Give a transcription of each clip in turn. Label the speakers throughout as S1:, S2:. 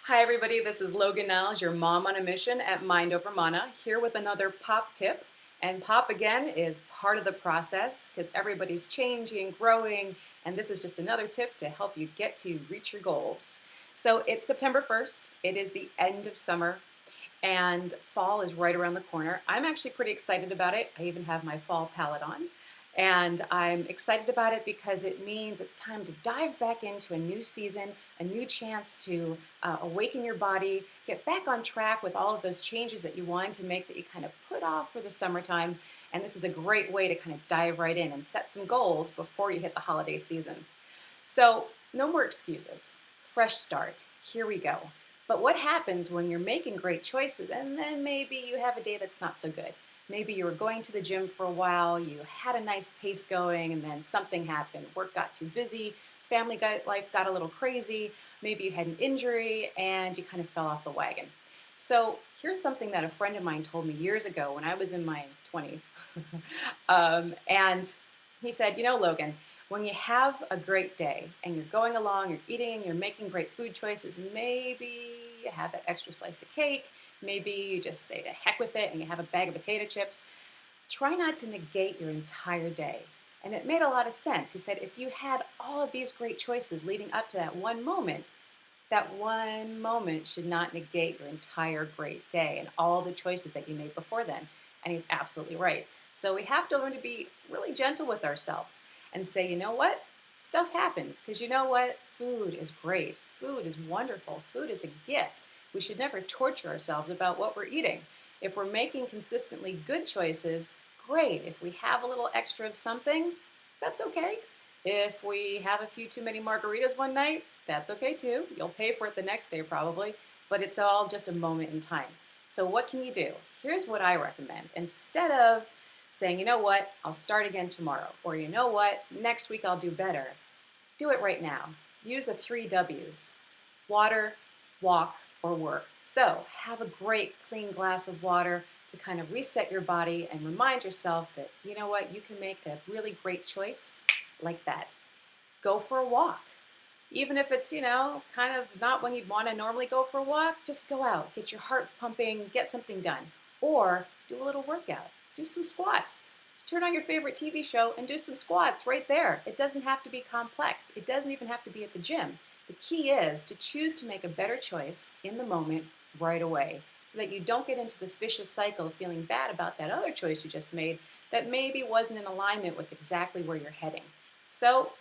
S1: Hi everybody, this is Logan Niles, your mom on a mission at Mind Over Mana, here with another pop tip. And pop again is part of the process because everybody's changing, growing, and this is just another tip to help you get to reach your goals. So it's September 1st, it is the end of summer, and fall is right around the corner. I'm actually pretty excited about it. I even have my fall palette on. And I'm excited about it because it means it's time to dive back into a new season, a new chance to awaken your body, get back on track with all of those changes that you wanted to make that you kind of put off for the summertime. And this is a great way to kind of dive right in and set some goals before you hit the holiday season. So, no more excuses. Fresh start. Here we go. But what happens when you're making great choices and then maybe you have a day that's not so good? Maybe you were going to the gym for a while, you had a nice pace going, and then something happened. Work got too busy, life got a little crazy, maybe you had an injury, and you kind of fell off the wagon. So here's something that a friend of mine told me years ago when I was in my 20s. And he said, Logan, when you have a great day and you're going along, you're eating, you're making great food choices, maybe you have that extra slice of cake, maybe you just say to heck with it and you have a bag of potato chips, try not to negate your entire day. And it made a lot of sense. He said, if you had all of these great choices leading up to that one moment should not negate your entire great day and all the choices that you made before then. And he's absolutely right. So we have to learn to be really gentle with ourselves and say, you know what? Stuff happens because you know what? Food is great. Food is wonderful. Food is a gift. We should never torture ourselves about what we're eating. If we're making consistently good choices, great. If we have a little extra of something, that's okay. If we have a few too many margaritas one night, that's okay too. You'll pay for it the next day probably, but it's all just a moment in time. So what can you do? Here's what I recommend. Instead of saying, you know what, I'll start again tomorrow, or you know what, next week I'll do better, do it right now. Use the 3 W's: water, walk, or work. So have a great clean glass of water to kind of reset your body and remind yourself that, you know what, you can make a really great choice like that. Go for a walk. Even if it's, kind of not when you'd want to normally go for a walk, just go out, get your heart pumping, get something done. Or do a little workout, do some squats. Turn on your favorite TV show and do some squats right there. It doesn't have to be complex. It doesn't even have to be at the gym. The key is to choose to make a better choice in the moment right away so that you don't get into this vicious cycle of feeling bad about that other choice you just made that maybe wasn't in alignment with exactly where you're heading. So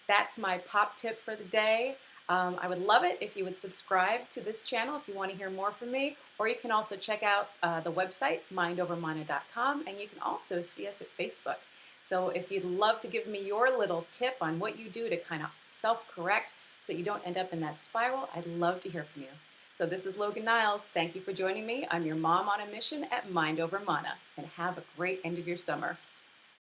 S1: that's my pop tip for the day. I would love it if you would subscribe to this channel if you want to hear more from me, or you can also check out the website, mindovermana.com, and you can also see us at Facebook. So if you'd love to give me your little tip on what you do to kind of self-correct so you don't end up in that spiral, I'd love to hear from you. So this is Logan Niles. Thank you for joining me. I'm your mom on a mission at Mind Over Mana, and have a great end of your summer.